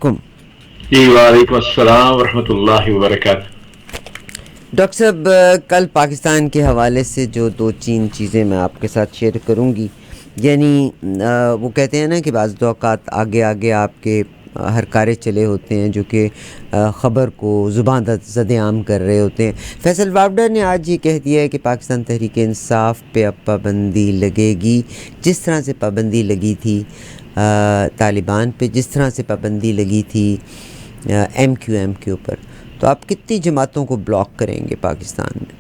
کم جی وعلیکم السلام ورحمۃ اللہ وبرکاتہ۔ ڈاکٹر صاحب، کل پاکستان کے حوالے سے جو دو تین چیزیں میں آپ کے ساتھ شیئر کروں گی، یعنی وہ کہتے ہیں نا کہ بعض اوقات آگے آگے آپ کے ہر کارے چلے ہوتے ہیں جو کہ خبر کو زباں زد عام کر رہے ہوتے ہیں۔ فیصل وابڈا نے آج یہ کہہ دیا ہے کہ پاکستان تحریک انصاف پہ اب پابندی لگے گی، جس طرح سے پابندی لگی تھی طالبان پہ، جس طرح سے پابندی لگی تھی ایم کے اوپر۔ تو آپ کتنی جماعتوں کو بلاک کریں گے پاکستان میں؟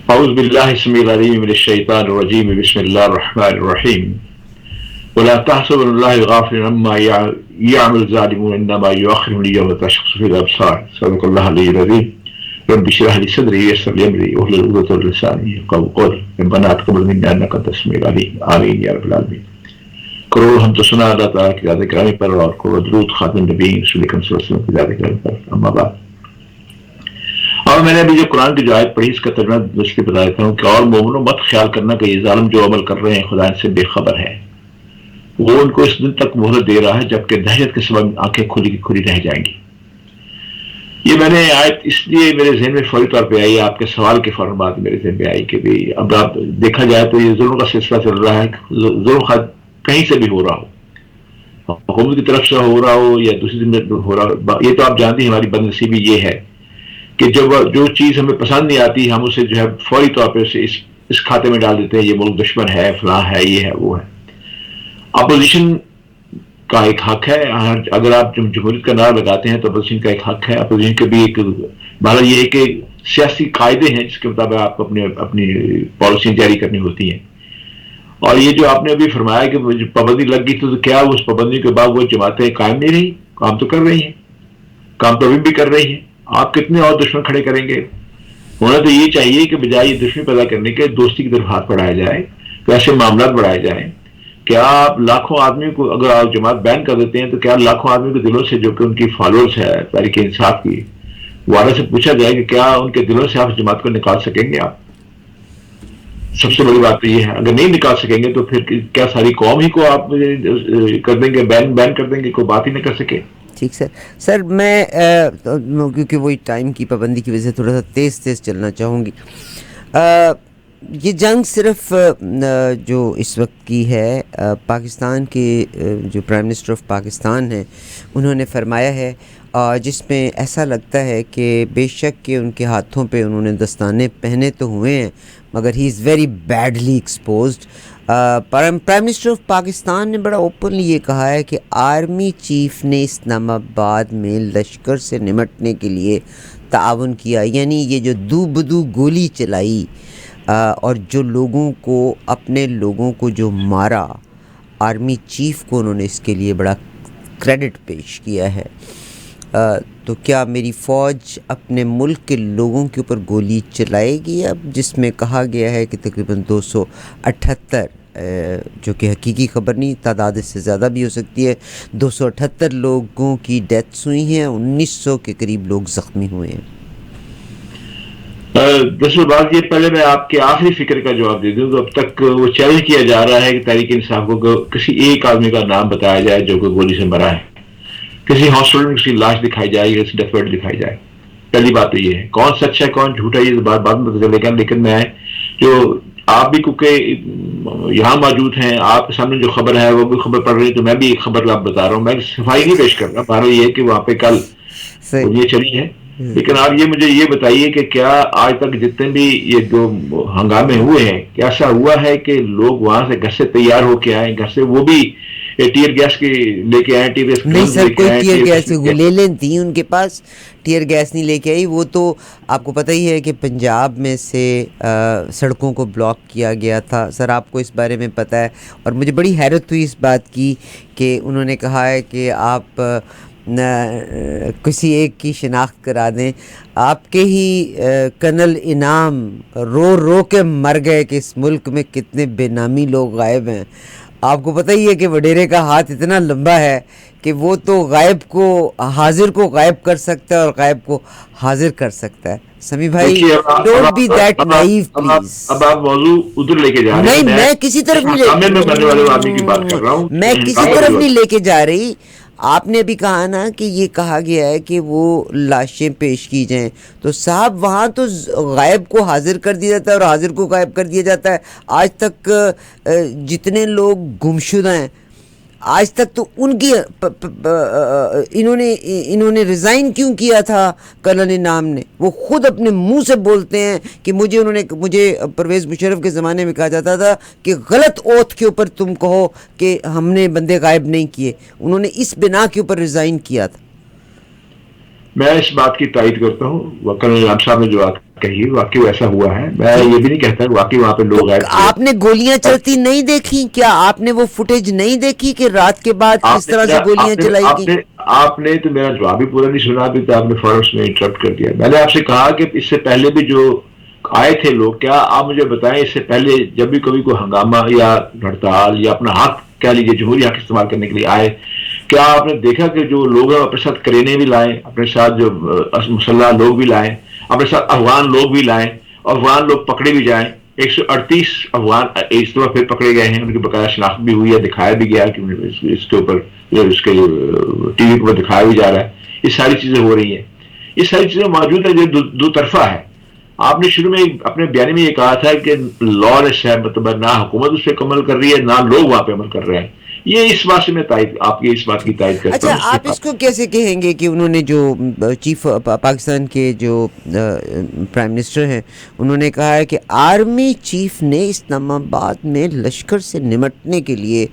اعوذ باللہ السمیع العلیم من الشیطان الرجیم، بسم اللہ الرحمن الرحیم۔ ولا تحسبن اللہ غافلا عما يعمل الظالمون انما يؤخرهم ليوم تشخص فيه الابصار، صدق اللہ العلی العظیم۔ رب اشرح لي صدری ويسر لي امری واحلل عقدۃ من لسانی يفقهوا قولی، ربنا تقبل منا انک انت السمیع العلیم، آمین یا رب العالمین۔ کروڑ ہم تو سنا اللہ تعالیٰ کی ذات گرامی پر، اور کروڑ درود خاتم نبیین رسول اکرم صلی اللہ علیہ وسلم کی ذات گرامی پر، اما بعد۔ اور میں نے ابھی جو قرآن کی جو آیت پڑھی، اس کا ترجمہ دوسری بتا دیتا ہوں کہ اور مومنوں مت خیال کرنا کہ یہ ظالم جو عمل کر رہے ہیں خدا ان سے بے خبر ہے، وہ ان کو اس دن تک مہلت دے رہا ہے جبکہ دہشت کے سبب آنکھیں کھلی کی کھلی رہ جائیں گی۔ یہ میں نے آیت اس لیے میرے ذہن میں فوری طور پہ آئی، آپ کے سوال کے فوراً بعد میرے ذہن میں آئی کہ بھی اب آپ دیکھا جائے تو یہ ظلم کا سلسلہ چل رہا ہے، ظلم کہیں سے بھی ہو رہا ہو، حکومت کی طرف سے ہو رہا ہو یا دوسری طرف ہو رہا ہو، یہ تو آپ جانتے ہیں ہماری بد نصیبی یہ ہے کہ جب جو چیز ہمیں پسند نہیں آتی ہم اسے جو ہے فوری طور پہ اسے اس کھاتے میں ڈال دیتے ہیں، یہ ملک دشمن ہے، فلاں ہے، یہ ہے، وہ ہے۔ اپوزیشن کا ایک حق ہے، اگر آپ جمہوریت کا نعرہ لگاتے ہیں تو اپوزیشن کا ایک حق ہے۔ اپوزیشن کے بھی ایک بہرحال یہ ہے کہ سیاسی قاعدے ہیں جس کے مطابق آپ کو اپنی پالیسیاں جاری کرنی ہوتی ہیں۔ اور یہ جو آپ نے ابھی فرمایا کہ پابندی لگ گئی تو کیا اس پابندی کے بعد وہ جماعتیں قائم نہیں رہی؟ کام تو کر رہی ہیں، کام تو ابھی بھی کر رہی ہیں۔ آپ کتنے اور دشمن کھڑے کریں گے؟ ہونا تو یہ چاہیے کہ بجائے یہ دشمن پیدا کرنے کے دوستی کی طرف ہاتھ بڑھایا جائے، تو ایسے معاملات بڑھائے جائیں۔ کیا آپ لاکھوں آدمی کو اگر آپ جماعت بین کر دیتے ہیں تو کیا لاکھوں آدمی کے دلوں سے جو کہ ان کی فالوورز ہے تحریک انصاف کی، وہاں سے پوچھا جائے کہ کیا ان کے دلوں سے آپ اس جماعت کو نکال سکیں گے؟ آپ سب سے بڑی بات تو یہ ہے، اگر نہیں نکال سکیں گے تو پھر کیا ساری قوم ہی کو آپ کر دیں گے، بین کر دیں گے، کوئی بات ہی نہیں کر سکے؟ ٹھیک سر میں کیونکہ وہی ٹائم کی پابندی کی وجہ سے تھوڑا سا تیز چلنا چاہوں گی۔ یہ جنگ صرف جو اس وقت کی ہے، پاکستان کے جو پرائم منسٹر آف پاکستان ہیں انہوں نے فرمایا ہے، جس میں ایسا لگتا ہے کہ بے شک کہ ان کے ہاتھوں پہ انہوں نے دستانے پہنے تو ہوئے ہیں مگر he is very badly exposed. Prime minister of Pakistan نے بڑا اوپنلی یہ کہا ہے کہ آرمی چیف نے اسلام آباد میں لشکر سے نمٹنے کے لیے تعاون کیا، یعنی یہ جو دو بدو گولی چلائی اور جو لوگوں کو اپنے لوگوں کو جو مارا، آرمی چیف کو انہوں نے اس کے لیے بڑا کریڈٹ پیش کیا ہے۔ تو کیا میری فوج اپنے ملک کے لوگوں کے اوپر گولی چلائے گی اب، جس میں کہا گیا ہے کہ تقریباً 278 جو کہ حقیقی خبر نہیں، تعداد اس سے زیادہ بھی ہو سکتی ہے، 278 لوگوں کی ڈیتھس ہوئی ہیں، 1900 کے قریب لوگ زخمی ہوئے ہیں۔ دراصل بات یہ، پہلے میں آپ کے آخری فکر کا جواب دے دوں تو اب تک وہ چیلنج کیا جا رہا ہے کہ تحریک انصاف کو کسی ایک آدمی کا نام بتایا جائے جو کہ گولی سے مرا ہے، کسی ہاسپٹل میں کسی لاش دکھائی جائے یا کسی ڈیتھ بیڈ دکھائی جائے۔ پہلی بات تو یہ ہے، کون سچ ہے کون جھوٹ ہے یہ بات بعد میں پتہ چلے گا، لیکن میں جو آپ بھی کیونکہ یہاں موجود ہیں، آپ کے سامنے جو خبر ہے وہ بھی خبر پڑھ رہی ہے، تو میں بھی ایک خبر آپ بتا رہا ہوں، میں صفائی نہیں پیش کر رہا، بہرحال یہ ہے کہ وہاں پہ کل گولیاں چلی ہیں۔ لیکن آپ مجھے یہ بتائیے کہ کیا آج تک جتنے بھی یہ جو ہنگامے ہوئے ہیں، کیا ایسا ہوا ہے کہ لوگ وہاں سے گھر سے تیار ہو کے آئے، گھر سے وہ بھی ٹیئر گیس کی لے کے آئے، ٹیئر گیس نہیں سر، کوئی ٹیئر گیس لے لیں تھی ان کے پاس، ٹیئر گیس نہیں لے کے آئی۔ وہ تو آپ کو پتہ ہی ہے کہ پنجاب میں سے سڑکوں کو بلاک کیا گیا تھا، سر آپ کو اس بارے میں پتہ ہے۔ اور مجھے بڑی حیرت ہوئی اس بات کی کہ انہوں نے کہا ہے کہ آپ کسی ایک کی شناخت کرا دیں۔ آپ کے ہی کرنل انعام رو رو کے مر گئے کہ اس ملک میں کتنے بے نامی لوگ غائب ہیں، آپ کو پتہ ہی ہے کہ وڈیرے کا ہاتھ اتنا لمبا ہے کہ وہ تو غائب کو حاضر کو غائب کر سکتا ہے اور غائب کو حاضر کر سکتا ہے. سمیع بھائی دیکھیے don't be that naive please. اب آپ موضوع ادھر لے کے جا رہے ہیں. نہیں میں کسی طرف نہیں حکامے میں مرنے والے آدمی کی بات کر رہا ہوں. میں کسی طرف نہیں لے کے جا رہی. آپ نے ابھی کہا نا کہ یہ کہا گیا ہے کہ وہ لاشیں پیش کی جائیں, تو صاحب وہاں تو غائب کو حاضر کر دیا جاتا ہے اور حاضر کو غائب کر دیا جاتا ہے. آج تک جتنے لوگ گمشدہ ہیں آج تک تو ان کی انہوں نے ریزائن کیوں کیا تھا کرنل انعام نے؟ وہ خود اپنے منہ سے بولتے ہیں کہ مجھے پرویز مشرف کے زمانے میں کہا جاتا تھا کہ غلط اوتھ کے اوپر تم کہو کہ ہم نے بندے غائب نہیں کیے. انہوں نے اس بنا کے اوپر ریزائن کیا تھا. میں اس بات کی تائید کرتا ہوں. کرنل انعام صاحب نے جو بات کہی واقعی ایسا ہوا ہے. میں یہ بھی نہیں کہتا واقعی وہاں پہ لوگ آئے. آپ نے گولیاں چلتی نہیں دیکھی کیا؟ آپ نے وہ فوٹیج نہیں دیکھی کہ رات کے بعد کس طرح سے گولیاں چلائی گئی؟ آپ نے تو میرا جواب ہی پورا نہیں سنا بھی, تو آپ نے فوراً اس میں انٹرپٹ کر دیا. میں نے آپ سے کہا کہ اس سے پہلے بھی جو آئے تھے لوگ, کیا آپ مجھے بتائیں اس سے پہلے جب بھی کبھی کوئی ہنگامہ یا ہڑتال یا اپنا حق کہہ لیجیے جمہوری حق استعمال کرنے کے لیے آئے, کیا آپ نے دیکھا کہ جو لوگ ہیں اپنے ساتھ کرینے بھی لائیں, اپنے ساتھ جو مسلح لوگ بھی لائیں, اپنے ساتھ افغان لوگ بھی لائیں, افغان لوگ پکڑے بھی جائیں. 138 افغان اس طرح پھر پکڑے گئے ہیں, ان کی بقایا شناخت بھی ہوئی ہے, دکھایا بھی گیا کہ اس کے اوپر اس کے ٹی وی پر دکھایا بھی جا رہا ہے. یہ ساری چیزیں ہو رہی ہیں, یہ ساری چیزیں موجود ہیں جو دو طرفہ ہے. آپ نے شروع میں اپنے بیان میں یہ کہا تھا کہ لالیس ہے, مطلب نہ حکومت اس پہ عمل کر رہی ہے نہ لوگ وہاں پہ عمل کر رہے ہیں. یہ اس بات سے میں آپ کی اس بات کی تائید کرتا ہوں. اچھا, آپ اس کو کیسے کہیں گے کہ انہوں نے جو چیف پاکستان کے جو پرائم منسٹر ہیں انہوں نے کہا ہے کہ آرمی چیف نے اسلام آباد میں لشکر سے نمٹنے کے لیے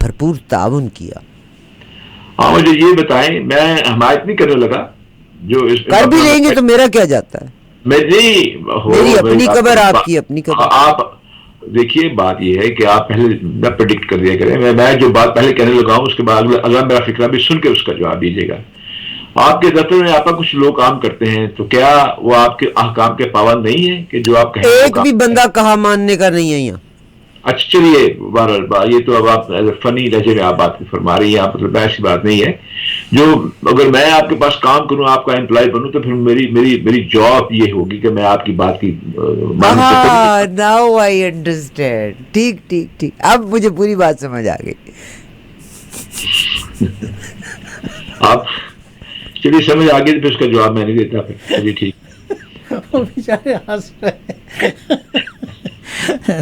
بھرپور تعاون کیا. ہاں مجھے یہ بتائیں, میں حمایت نہیں کرنے لگا, جو کر بھی لیں گے تو میرا کیا جاتا ہے, میری اپنی قبر آپ کی اپنی قبر. آپ دیکھیے بات یہ ہے کہ آپ پہلے نہ پریڈکٹ کر دیا کریں. میں جو بات پہلے کہنے لگا ہوں اس کے بعد اگلا میرا فکرہ بھی سن کے اس کا جواب دیجیے گا. آپ کے دفتر میں آپ کا کچھ لوگ کام کرتے ہیں, تو کیا وہ آپ کے احکام کے پابند نہیں ہیں کہ جو آپ کہیں؟ ایک بھی بندہ کہا ماننے کا نہیں ہے یہاں. اچھا چلیے, یہ تو اب آپ فنی لہجے میں آپ بات فرما رہی ہیں, آپ مطلب ایسی بات نہیں ہے. جو اگر میں آپ کے پاس کام کروں, آپ کا امپلائی بنوں, تو پھر میری جاب یہ ہوگی کہ میں آپ کی بات کی ناؤ آئی انڈرسٹینڈ. ٹھیک ٹھیک ٹھیک, اب مجھے پوری بات سمجھ آ گئی. آپ چلیے سمجھ آ گئی, تو پھر اس کا جواب میں نہیں دیتا. پھر چلیے ٹھیک.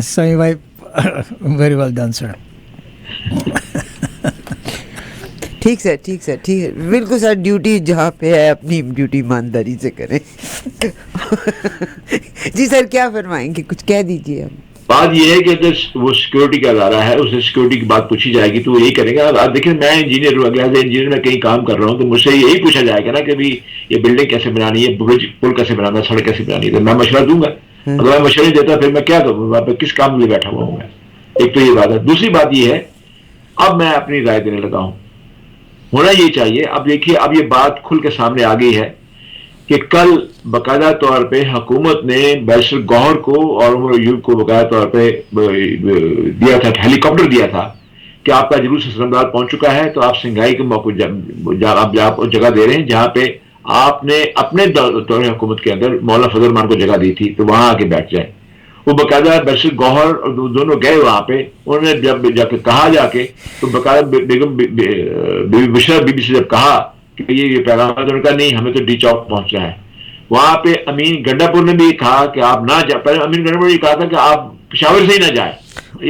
سمیع بھائی ویری ویل ڈن سر. ٹھیک سر, ٹھیک سر, ٹھیک ہے, بالکل سر. ڈیوٹی جہاں پہ ہے اپنی ڈیوٹی ایمانداری سے کریں. جی سر, کیا فرمائیں گے, کچھ کہہ دیجیے. ہم بات یہ ہے کہ اگر وہ سیکورٹی کا ادارہ ہے, اسے سیکورٹی کی بات پوچھی جائے گی تو وہ یہی کرے گا. آپ دیکھیں, میں انجینئر ہوں, اگر انجینئر میں کہیں کام کر رہا ہوں تو مجھ سے یہی پوچھا جائے گا نا کہ بھی یہ بلڈنگ کیسے بنانی ہے, برج پل کیسے بنانا ہے, سڑک کیسے بنانی ہے, تو میں مشورہ دوں گا. اگر میں مشورہ نہیں دیتا پھر میں کیا کروں, وہاں پہ کس کام کے لیے بیٹھا ہوا ہوں میں. ایک تو یہ بات ہے. دوسری بات یہ ہے, اب میں اپنی رائے دینے لگا ہوں. ہونا یہ چاہیے, اب دیکھیے, اب یہ بات کھل کے سامنے آ گئی ہے کہ کل باقاعدہ طور پہ حکومت نے بیرسٹر گوہر کو اور عمر ایوب کو باقاعدہ طور پہ دیا تھا, ہیلی کاپٹر دیا تھا کہ آپ کا جلوس اسلام آباد پہنچ چکا ہے, تو آپ سنگائی کے موقع آپ جگہ دے رہے ہیں جہاں پہ آپ نے اپنے دور حکومت کے اندر مولانا فضل الرحمان کو جگہ دی تھی, تو وہاں آ کے بیٹھ جائیں. وہ باقاعدہ بیرسٹر گوہر اور دونوں گئے وہاں پہ, انہوں نے جب جا کے کہا جا کے, تو باقاعدہ بیگم بی بشرا بی بی سے جب کہا کہ یہ پیغام ہے, تو انہوں نے کہا نہیں, ہمیں تو ڈی چوک پہنچنا ہے. وہاں پہ امین گنڈا پور نے بھی کہا کہ آپ نہ جائیں. پہلے امین گنڈا پور نے کہا تھا کہ آپ پشاور سے ہی نہ جائیں.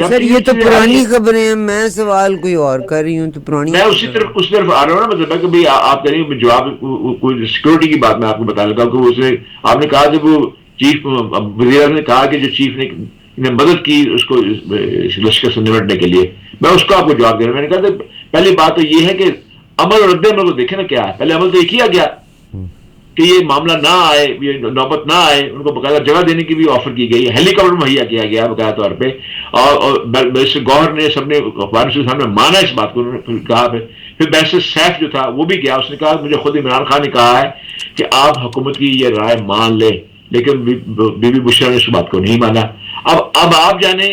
سر یہ تو پرانی خبریں ہیں, میں سوال کوئی اور کر رہی ہوں. تو پرانی میں اس طرف آ رہا ہوں نا, مطلب ہے کہ بھائی آپ کہیں جواب کوئی سیکورٹی کی بات میں آپ کو بتانے لگا کہ اس نے آپ نے کہا کہ وہ چیف وزیر اعظم نے کہا کہ جو چیف نے مدد کی اس کو لشکر سے نمٹنے کے لیے, میں اس کو آپ کو جواب دے رہا ہوں. میں نے کہا کہ پہلی بات تو یہ ہے کہ عمل اور رد عمل کو دیکھیں نا کیا ہے. پہلے عمل تو یہ کیا گیا کہ یہ معاملہ نہ آئے, یہ نوبت نہ آئے, ان کو باقاعدہ جگہ دینے کی بھی آفر کی گئی, ہیلی کاپٹر مہیا کیا گیا باقاعدہ طور پہ. اور بیرسٹر گوہر نے سب نے اخبار سے سامنے مانا اس بات کو, انہوں نے کہا. پھر بیرسٹر سیف جو تھا وہ بھی گیا, اس نے کہا مجھے خود عمران خان نے کہا ہے کہ آپ حکومت کی یہ رائے مان لیں, لیکن بی بی بشرا نے اس بات کو نہیں مانا. اب آپ جانے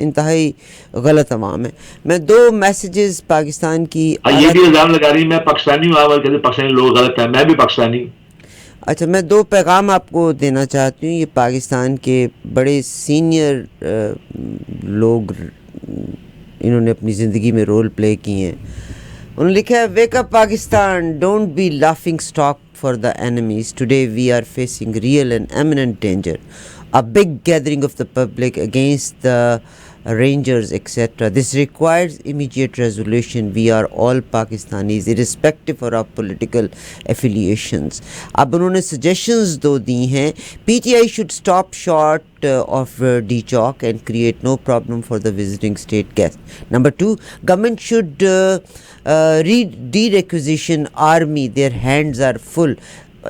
انتہائی غلط عوام ہے. میں 2 میسیجز پاکستان کی یہ بھی الزام لگا رہی میں پاکستانی ہوں, آپ کہتے پاکستانی لوگ غلط ہیں, میں بھی پاکستانی ہوں. اچھا, میں 2 پیغام آپ کو دینا چاہتی ہوں. یہ پاکستان کے بڑے سینئر لوگ, انہوں نے اپنی زندگی میں رول پلے کیے ہیں. انہوں نے لکھا ہے, wake up Pakistan, don't be laughing stock for the enemies. Today we are facing real and imminent danger. A big gathering of the public against the rangers, etc. This requires immediate resolution. We are all Pakistanis, irrespective of our political affiliations. اب انہوں نے suggestions 2 دی ہیں. PTI should stop short of D-Chalk and create no problem for the visiting state guest. Number 2, government should de-requisition army. Their hands are full.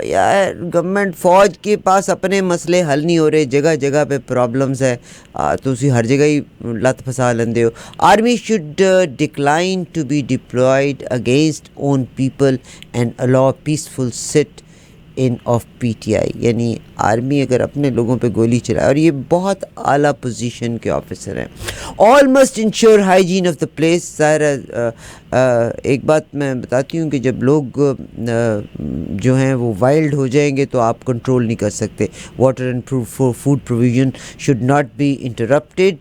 یار government فوج کے پاس اپنے مسئلے حل نہیں ہو رہے, جگہ جگہ پہ پرابلمز ہے, تو اسی ہر جگہ ہی لت پھسا لیندے ہو. Army should decline to be deployed against own people and allow peaceful sit in of P T I. یعنی آرمی اگر اپنے لوگوں پہ گولی چلائے, اور یہ بہت اعلیٰ پوزیشن کے آفیسر ہیں. All must ensure hygiene of the place. ظاہر ایک بات میں بتاتی ہوں کہ جب لوگ جو ہیں وہ وائلڈ ہو جائیں گے تو آپ کنٹرول نہیں کر سکتے. Water and food provision should not be interrupted.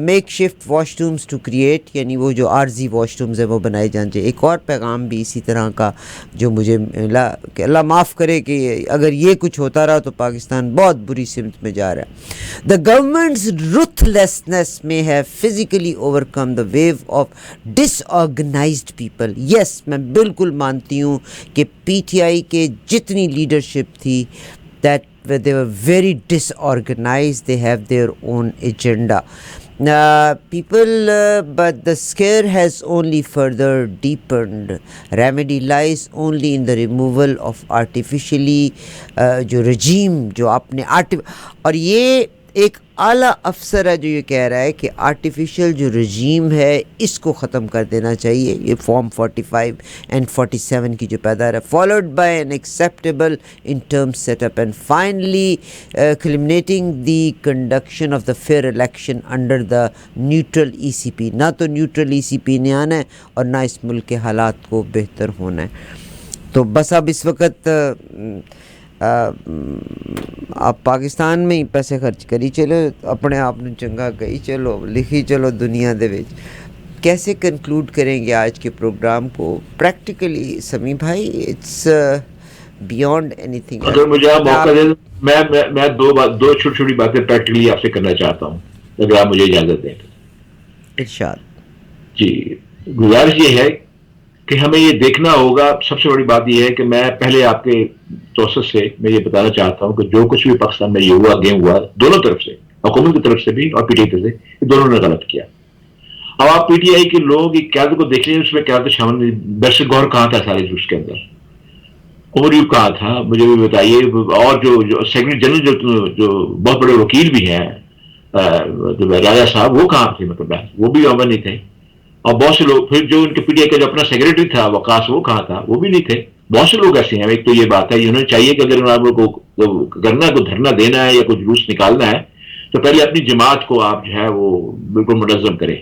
Makeshift washrooms to create, یعنی وہ جو عارضی واش رومز ہیں وہ بنائے جانے چاہیے. ایک اور پیغام بھی اسی طرح کا جو مجھے ملا, کہ اللہ معاف کرے کہ اگر یہ کچھ ہوتا رہا تو پاکستان بہت بری سمت میں جا رہا ہے. دا governments رuthlessness may have physically overcome the wave of disorganized people. Yes, میں بالکل مانتی ہوں کہ پی ٹی آئی کے جتنی لیڈرشپ تھی, that they were very disorganized, they have their own agenda. But the scare has only further deepened. Remedy lies only in the removal of artificially جو regime جو آپ نے اور یہ ایک اعلیٰ افسر ہے جو یہ کہہ رہا ہے کہ آرٹیفیشل جو رجیم ہے اس کو ختم کر دینا چاہیے. یہ فارم 45 اینڈ 47 کی جو پیدار ہے, followed by an acceptable interim set up and finally culminating the conduction of the fair election under the neutral E C P. نہ تو نیوٹرل ای سی پی نے آنا ہے اور نہ اس ملک کے حالات کو بہتر ہونا ہے. تو بس اب اس وقت آپ پاکستان میں ہی پیسے خرچ کری چلو, اپنے آپ نے چنگا کہی چلو, لکھی چلو دنیا دے وچ. کیسے کنکلوڈ کریں گے آج کے پروگرام کو پریکٹیکلی سمیع بھائی؟ It's beyond anything. اگر مجھے آپ موقع دیں میں 2 چھوٹی چھوٹی باتیں پریکٹیکلی آپ سے کرنا چاہتا ہوں, اگر آپ مجھے اجازت دیں. ارشاد. جی, گزارش یہ ہے کہ ہمیں یہ دیکھنا ہوگا. سب سے بڑی بات یہ ہے کہ میں پہلے آپ کے توسط سے میں یہ بتانا چاہتا ہوں کہ جو کچھ بھی پاکستان میں یہ ہوا گیم ہوا, دونوں طرف سے, حکومت کی طرف سے بھی اور پی ٹی آئی کی طرف سے, یہ دونوں نے غلط کیا. اب آپ پی ٹی آئی کے لوگ قیادت کو دیکھ لیں, اس میں قیادت شامل نہیں. درشک گور کہاں تھا سارے اس کے اندر, عمر کہاں تھا, مجھے بھی بتائیے. اور جو سیکرٹری جنرل جو بہت بڑے وکیل بھی ہیں راجا صاحب, وہ کہاں تھے؟ مطلب وہ بھی عمر نہیں تھے. اور بہت سے لوگ, پھر جو ان کے پی ٹی آئی کا جو اپنا سیکرٹری تھا وقاص, وہ کہاں تھا؟ وہ بھی نہیں تھے. بہت سے لوگ ایسے ہیں. ایک تو یہ بات ہے, انہیں چاہیے کہ اگر آپ کو کرنا ہے, کوئی دھرنا دینا ہے یا کوئی جلوس نکالنا ہے, تو پہلے اپنی جماعت کو آپ جو ہے وہ بالکل منظم کریں.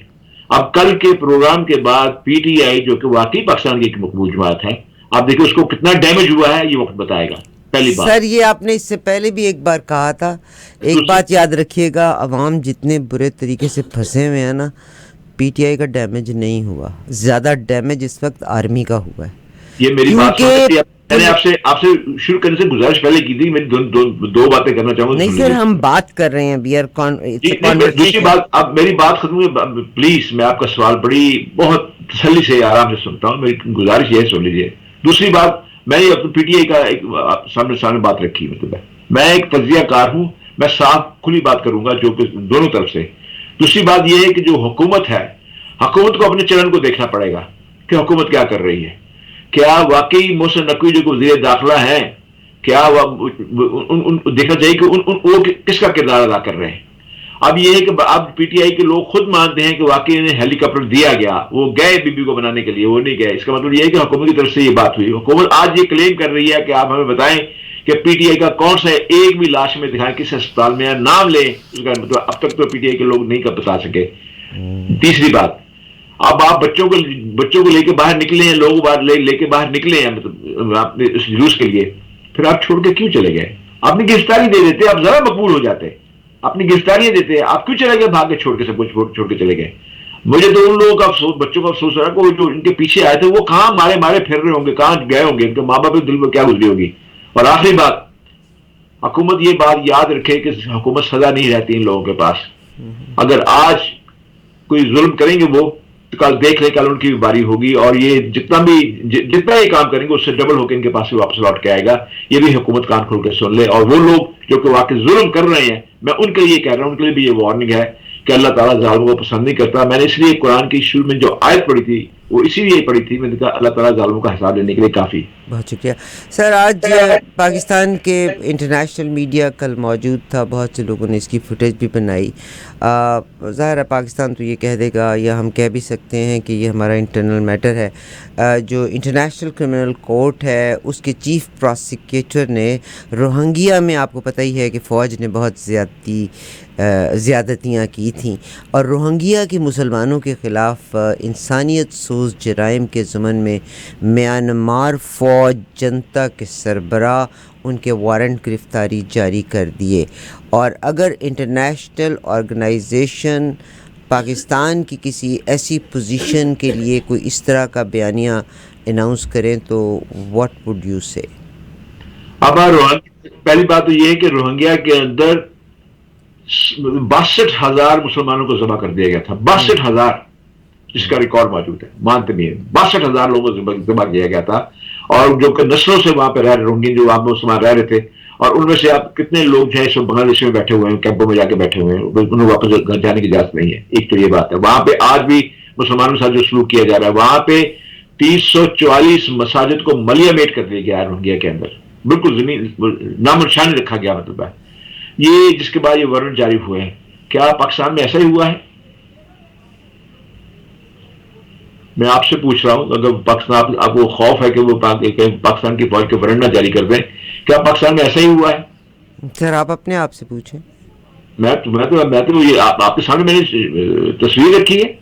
اب کل کے پروگرام کے بعد پی ٹی آئی جو کہ واقعی پاکستان کی ایک مقبول جماعت ہے, آپ دیکھیں اس کو کتنا ڈیمیج ہوا ہے, یہ وقت بتائے گا. پہلی بات سر, یہ آپ نے اس سے پہلے بھی ایک بار کہا تھا. ایک بات یاد رکھیے گا, عوام جتنے برے طریقے سے پھنسے ہوئے ہیں نا, پی ٹی آئی کا ڈیمیج نہیں ہوا, زیادہ ڈیمیج اس وقت آرمی کا ہوا ہے. یہ میری بات میں نے آپ سے شروع کرنے سے گزارش پہلے کی تھی. میں 2 باتیں کرنا چاہوں گا. نہیں سر, ہم بات کر رہے ہیں, دوسری بات, اب میری بات ختم ہوئی. پلیز میں آپ کا سوال بڑی بہت تسلی سے آرام سے سنتا ہوں. میری گزارش یہ سن لیجیے. دوسری بات, میں نے پی ٹی آئی کا ایک سامنے بات رکھی. مطلب میں ایک تجزیہ کار ہوں, میں صاف کھلی بات کروں گا جو کہ دونوں طرف سے. دوسری بات یہ ہے کہ جو حکومت ہے, حکومت کو اپنے چلن کو دیکھنا پڑے گا کہ حکومت کیا کر رہی ہے. کیا واقعی محسن نقوی جو وزیر داخلہ ہیں, کیا دیکھنا چاہیے کہ وہ کس کا کردار ادا کر رہے ہیں. اب یہ ہے کہ اب پی ٹی آئی کے لوگ خود مانتے ہیں کہ واقعی انہیں ہیلی کاپٹر دیا گیا, وہ گئے بی بی کو بنانے کے لیے, وہ نہیں گئے. اس کا مطلب یہ ہے کہ حکومت کی طرف سے یہ بات ہوئی. حکومت آج یہ کلیم کر رہی ہے کہ آپ ہمیں بتائیں کہ پی ٹی آئی کا کون سا ایک بھی لاش میں دکھائیں کس اسپتال میں ہے, نام لیں, اس کا مطلب اب تک تو پی ٹی آئی کے لوگ نہیں بتا سکے. تیسری بات, اب آپ بچوں کو لے کے باہر نکلے ہیں, لوگ لے کے باہر نکلے ہیں مطلب آپ نے اس جلوس کے لیے, پھر آپ چھوڑ کے کیوں چلے گئے؟ اپنی گرفتاری دے دیتے, آپ ذرا مقبول ہو جاتے, اپنی گرفتاریاں دیتے, آپ کیوں چلے گئے بھاگ کے چھوڑ کے, سب کچھ چھوڑ کے چلے گئے؟ مجھے تو ان لوگوں کا افسوس, بچوں کا افسوس ہو رہا ہے کہ جو ان کے پیچھے آئے تھے وہ کہاں مارے پھر رہے ہوں گے, کہاں گئے ہوں گے, ان کے ماں باپ کے دل میں کیا گزری ہوگی. اور آخری بات, حکومت یہ بات یاد رکھے کہ حکومت سزا نہیں رہتی ان لوگوں کے پاس. اگر آج کوئی ظلم کریں گے وہ, تو کل دیکھ لیں, کل ان کی بھی باری ہوگی, اور یہ جتنا یہ کام کریں گے اس سے ڈبل ہو کے ان کے پاس واپس لوٹ کے آئے گا. یہ بھی حکومت کان کھول کے سن لے. اور وہ لوگ جو کہ واقعی ظلم کر رہے ہیں, میں ان کے لیے کہہ رہا ہوں, ان کے لیے بھی یہ وارننگ ہے کہ اللہ تعالیٰ ظالموں کو پسند نہیں کرتا. میں نے اس لیے قرآن کی شروع میں جو آیت پڑھی تھی وہ اسی لیے پڑھی تھی, میں نے کہا اللہ تعالیٰ ظالموں کا حساب لینے کے لیے کافی. بہت شکریہ سر. آج پاکستان کے انٹرنیشنل میڈیا کل موجود تھا, بہت سے لوگوں نے اس کی فوٹیج بھی بنائی. ظاہر ہے پاکستان تو یہ کہہ دے گا, یا ہم کہہ بھی سکتے ہیں کہ یہ ہمارا انٹرنل میٹر ہے. جو انٹرنیشنل کرمنل کورٹ ہے اس کے چیف پروسیکیوٹر نے روہنگیا میں, آپ کو پتہ ہی ہے کہ فوج نے بہت زیادتیاں کی تھیں, اور روہنگیا کے مسلمانوں کے خلاف انسانیت سوز جرائم کے ضمن میں میانمار فوج جنتا کے سربراہ ان کے وارنٹ گرفتاری جاری کر دیے. اور اگر انٹرنیشنل آرگنائزیشن پاکستان کی کسی ایسی پوزیشن کے لیے کوئی اس طرح کا بیانیہ اناؤنس کریں تو واٹ وڈ یو سے؟ اب پہلی بات تو یہ ہے کہ روہنگیا کے اندر 62,000 مسلمانوں کو ذبح کر دیا گیا تھا. 62,000 جس کا ریکارڈ موجود ہے, مانتے نہیں ہیں, 62,000 لوگوں کو ذبح کیا گیا تھا. اور جو کہ نسلوں سے وہاں پہ رہ رہے روہنگیا جو وہاں مسلمان رہ رہے تھے, اور ان میں سے آپ کتنے لوگ جو ہیں بنگلہ دیش میں بیٹھے ہوئے ہیں, کیمپوں میں جا کے بیٹھے ہوئے ہیں, انہیں واپس گھر جانے کی اجازت نہیں ہے. ایک تو یہ بات ہے. وہاں پہ آج بھی مسلمانوں کے ساتھ جو سلوک کیا جا رہا ہے, وہاں پہ 344 مساجد کو ملیامیٹ کر دیا گیا ہے روہنگیا کے اندر, بالکل زمین نام نشان رکھا گیا. مطلب ہے یہ جس کے بعد یہ وارنٹ جاری ہوئے ہیں. کیا پاکستان میں ایسا ہی ہوا ہے؟ میں آپ سے پوچھ رہا ہوں, اگر پاکستان آپ کو خوف ہے کہ وہ پاکستان کی فوج کے وارنٹ نہ جاری کر دیں, کیا پاکستان میں ایسا ہی ہوا ہے؟ سر آپ اپنے آپ سے پوچھیں. میں تو یہ آپ کے سامنے میں نے تصویر رکھی ہے.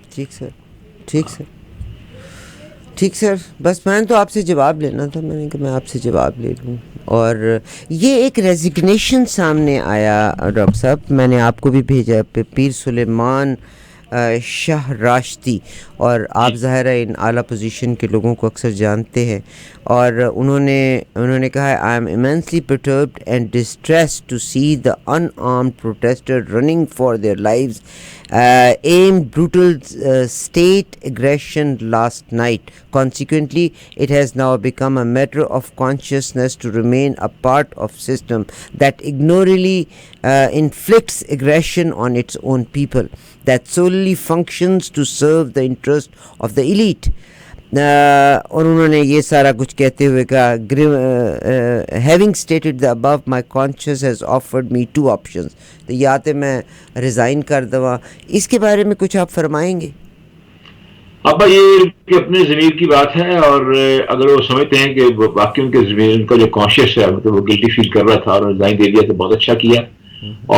ٹھیک سر, بس میں نے تو آپ سے جواب لینا تھا, میں نے کہا میں آپ سے جواب لے لوں. اور یہ ایک ریزگنیشن سامنے آیا ڈاکٹر صاحب, میں نے آپ کو بھی بھیجا, پیر سلیمان شاہ راشدی, اور آپ ظاہر ہے ان اعلیٰ پوزیشن کے لوگوں کو اکثر جانتے ہیں, اور انہوں نے کہا ہے I am immensely perturbed and distressed to see the unarmed protesters running for their lives aim brutal state aggression last night. Consequently, it has now become a matter of consciousness to remain a part of system that ignorantly inflicts aggression on its own people, that solely functions to serve the interest of the elite. اور انہوں نے یہ سارا کچھ کہتے ہوئے کہا having stated the above, my conscience has offered me two options. تو یا تو میں ریزائن کر دوں. اس کے بارے میں کچھ آپ فرمائیں گے؟ ابا یہ اپنے ضمیر کی بات ہے, اور اگر وہ سمجھتے ہیں کہ واقعی ان کے ضمیر, ان کا جو کانشیس ہے, مطلب وہ گلٹی فیل کر رہا تھا اور ریزائن دے دیا, تو بہت اچھا کیا.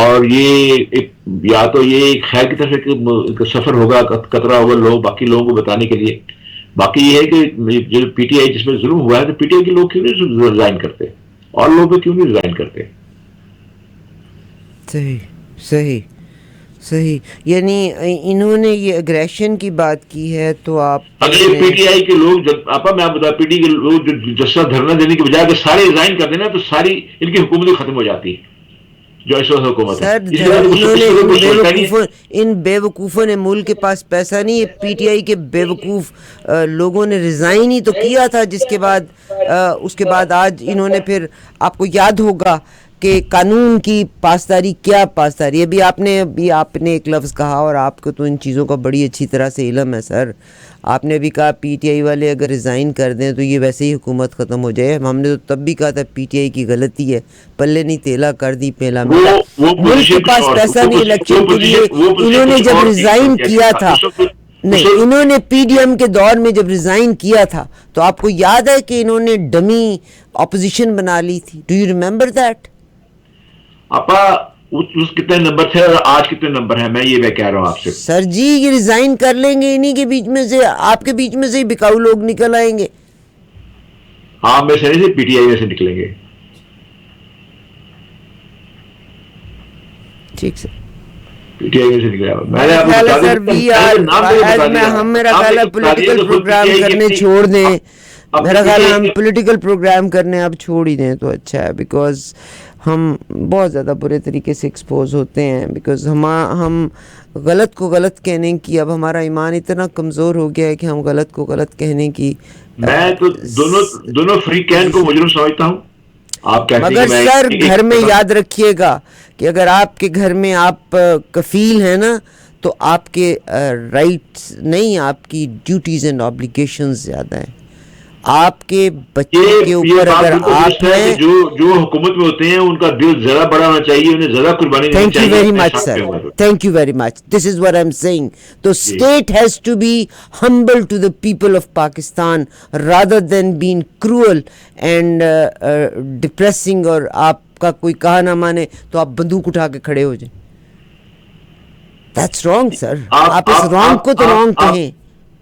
اور یہ یا تو یہ خیر کی طرف ایک سفر ہوگا, قطرہ ہوگا لوگ باقی لوگوں کو بتانے کے لیے. باقی یہ ہے کہ جو پی ٹی آئی جس میں ظلم ہوا ہے, تو پی ٹی آئی کے لوگ کیوں نہیں ریزائن کرتے, اور لوگ کیوں نہیں ریزائن کرتے؟ صحیح. یعنی انہوں نے یہ اگریشن کی بات کی ہے, تو آپ اگر پی ٹی آئی کے لوگ میں آپ بتا, پی ٹی آئی کے لوگ جو جسا دھرنا دینے کے بجائے اگر سارے ریزائن کر دینا, تو ساری ان کی حکومت ختم ہو جاتی ہے جو اس وقت حکومت ہے. ان بے وقوفوں نے ملک کے پاس پیسہ نہیں ہے, پی ٹی آئی کے بے وقوف لوگوں نے ریزائن ہی تو کیا تھا, جس کے بعد اس کے بعد آج انہوں نے پھر, آپ کو یاد ہوگا کہ قانون کی پاسداری کیا پاسداری. ابھی آپ نے ایک لفظ کہا, اور آپ کو تو ان چیزوں کا بڑی اچھی طرح سے علم ہے سر. آپ نے بھی کہا پی ٹی آئی والے اگر ریزائن کر دیں تو یہ ویسے ہی حکومت ختم ہو جائے. ہم نے تو تب بھی کہا تھا پی ٹی آئی کی غلطی ہے, پلے نہیں تیلا کر دی پیلا میلا. ملک کے پاس پیسہ نہیں الیکشن کے لیے, انہوں نے جب ریزائن کیا تھا, نہیں انہوں نے پی ڈی ایم کے دور میں جب ریزائن کیا تھا تو آپ کو یاد ہے کہ انہوں نے ڈمی اپوزیشن بنا لی تھی. Do you remember that? آپا اس کتنے نمبر تھے اور آج کتنے نمبر ہیں، میں یہ کہہ رہا ہوں آپ سے. سر جی یہ ریزائن کر لیں گے، انہی کے بیچ میں سے آپ کے بیچ میں سے ہی بکاؤ لوگ نکل آئیں گے. آپ میں سے نہیں سے پی ٹی آئی میں سے نکلیں گے. ٹھیک سر. پی ٹی آئی میں سے نکلا میں نے آپ کو خیال بتا ہے سر دیا. وی آر ہم میرا خیال ہے پولیٹیکل پروگرام کرنے چھوڑ دیں. میرا خیال ہے ہم پولیٹیکل پروگرام کرنے اب چھوڑ ہی دیں تو اچھا ہے، بیکاز ہم بہت زیادہ برے طریقے سے ایکسپوز ہوتے ہیں. بیکاز ہم غلط کو غلط کہنے کی، اب ہمارا ایمان اتنا کمزور ہو گیا ہے کہ ہم غلط کو غلط کہنے کی. میں تو دونوں فریقین کو مجرم سمجھتا ہوں. آپ کہتے ہیں مگر کہ سر گھر میں یاد رکھیے گا کہ اگر آپ کے گھر میں آپ کفیل ہیں نا تو آپ کے رائٹس نہیں، آپ کی ڈیوٹیز اینڈ آبلیگیشنز زیادہ ہیں. آپ کے بچوں کے اوپر اگر آپ ہیں، جو حکومت میں ہوتے ہیں ان کا دل زیادہ بڑا ہونا چاہیے، انہیں زیادہ قربانی دینی Thank you چاہیے. very much, sir. Thank you very much. This is what I'm saying. The state has to be humble to the people of Pakistan rather than being cruel and depressing. اور آپ کا کوئی کہا نہ مانے تو آپ بندوق اٹھا کے کھڑے ہو جائیں. That's wrong, sir. آپ اس wrong کو تو wrong کہیں.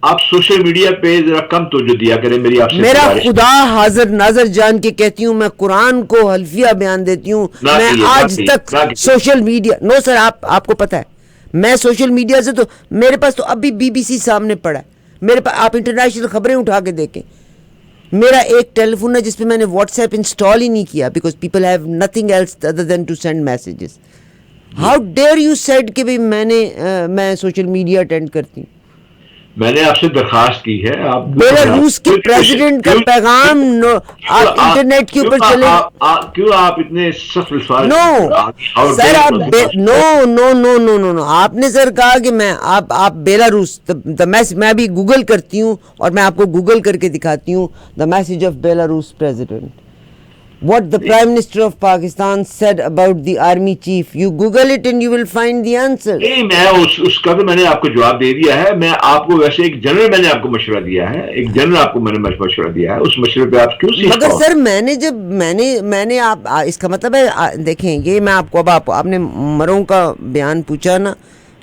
آپ سوشل میڈیا پہ ذرا کم توجہ دیا کریں. میری آپ سے میرا خدا حاضر ناظر جان کے کہتی ہوں، میں قرآن کو حلفیہ بیان دیتی ہوں. میں آج تک سوشل میڈیا نو سر آپ کو پتہ ہے میں سوشل میڈیا سے تو میرے پاس تو ابھی بی بی سی سامنے پڑا ہے میرے پاس. آپ انٹرنیشنل خبریں اٹھا کے دیکھیں. میرا ایک ٹیلی فون ہے جس پہ میں نے واٹس ایپ انسٹال ہی نہیں کیا because people have nothing else other than to send messages. How dare you said کہ بھائی میں سوشل میڈیا اٹینڈ کرتی ہوں. میں نے آپ سے درخواست کی ہے. آپ بیلاروس کے پریزیڈنٹ کا پیغام آپ انٹرنیٹ کے اوپر چلے. کیوں آپ اتنے سخت الفاظ؟ نو سر آپ نو آپ نے سر کہا کہ میں آپ بیلاروس میں بھی گوگل کرتی ہوں اور میں آپ کو گوگل کر کے دکھاتی ہوں the message of Belarus president. What the Prime Minister of Pakistan said about the army chief. You Google it and you will find the answer. نہیں میں اس کا تو میں نے آپ کو جواب دے دیا ہے. میں آپ کو ویسے ایک جنرل میں نے آپ کو مشورہ دیا ہے، ایک جنرل آپ کو میں نے مشورہ دیا ہے. اس مشورے پہ آپ کیوں سیکھ؟ مگر سر میں نے آپ اس کا مطلب ہے دیکھیں یہ میں آپ کو اب آپ نے مروں کا بیان پوچھا نا،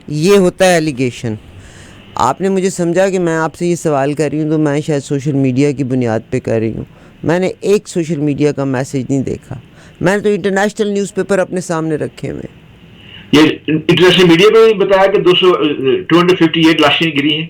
یہ ہوتا ہے ایلیگیشن. آپ نے مجھے سمجھا کہ میں آپ سے یہ سوال کر رہی ہوں تو میں شاید سوشل میڈیا کی بنیاد پہ کر رہی ہوں. میں نے ایک سوشل میڈیا کا میسج نہیں دیکھا. میں نے تو انٹرنیشنل نیوز پیپر اپنے سامنے رکھے ہوئے. یہ انٹرنیشنل میڈیا پہ بتایا کہ 258 لاشیں گری ہیں.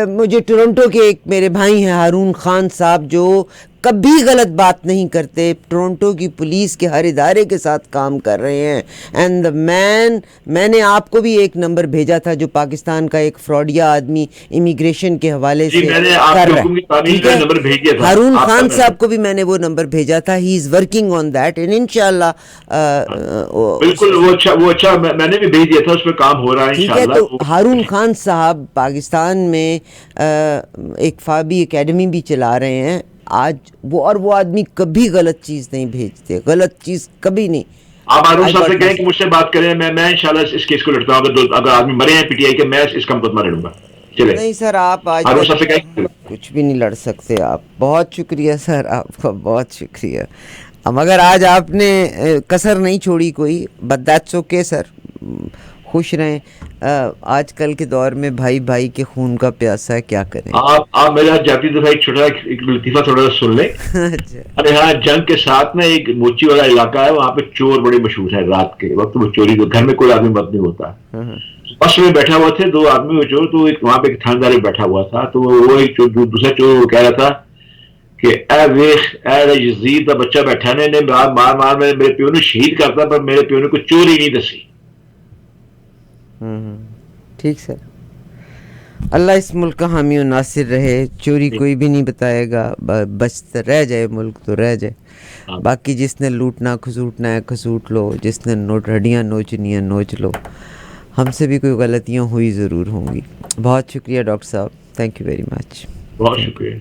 مجھے ٹورنٹو کے ایک میرے بھائی ہیں ہارون خان صاحب جو کبھی غلط بات نہیں کرتے، ٹورنٹو کی پولیس کے ہر ادارے کے ساتھ کام کر رہے ہیں. اینڈ میں نے آپ کو بھی ایک نمبر بھیجا تھا جو پاکستان کا ایک فراڈیا آدمی امیگریشن کے حوالے سے کر رہا ہے. ہارون خان صاحب کو بھی میں نے وہ نمبر بھیجا تھا. He is working on that and انشاءاللہ بالکل وہ اچھا میں نے بھی بھیج دیا تھا، اس پہ کام ہو رہا ہے انشاءاللہ. تو ہارون خان صاحب پاکستان میں ایک فابی اکیڈمی بھی چلا رہے ہیں آج. وہ آدمی کبھی غلط چیز نہیں بھیجتے، غلط چیز کبھی نہیں. آپ ہارون صاحب سے کہیں کہ مجھ سے بات کریں. میں انشاءاللہ اس کیس کو لڑتا ہوں. اگر آدمی مرے ہیں پی ٹی آئی کے، میں اس کا مقدمہ لڑوں گا. چلے نہیں سر آپ آج کچھ بھی نہیں لڑ سکتے. آپ بہت شکریہ سر، آپ کا بہت شکریہ. مگر آج آپ نے کسر نہیں چھوڑی کوئی. بٹ دیٹس اوکے سر، خوش رہیں. آج کل کے دور میں بھائی کے خون کا پیاسا ہے، کیا کریں. آپ میرا جاتی دفعہ ایک لطیفہ تھوڑا سا سن لیں. ارے ہاں جنگ کے ساتھ میں ایک موچی والا علاقہ ہے، وہاں پہ چور بڑے مشہور ہیں. رات کے وقت وہ چوری کو گھر میں کوئی آدمی مت نہیں ہوتا. بس میں بیٹھا ہوا تھے 2 آدمی وہ چور. تو وہاں پہ ایک تھاندار بیٹھا ہوا تھا. تو وہ ایک دوسرا چور وہ کہہ رہا تھا کہ اے یزید کا بچہ بیٹھا نے مار میرے پیو نے شہید کرتا، پر میرے پیو نے کوئی چوری نہیں دسی. ٹھیک سر، اللہ اس ملک کا حامی و ناصر رہے. چوری کوئی بھی نہیں بتائے گا، بچ رہ جائے ملک تو رہ جائے. باقی جس نے لوٹنا کھسوٹنا ہے کھسوٹ لو، جس نے ہڈیاں نوچنی ہے نوچ لو. ہم سے بھی کوئی غلطیاں ہوئی ضرور ہوں گی. بہت شکریہ ڈاکٹر صاحب، تھینک یو ویری مچ. بہت شکریہ.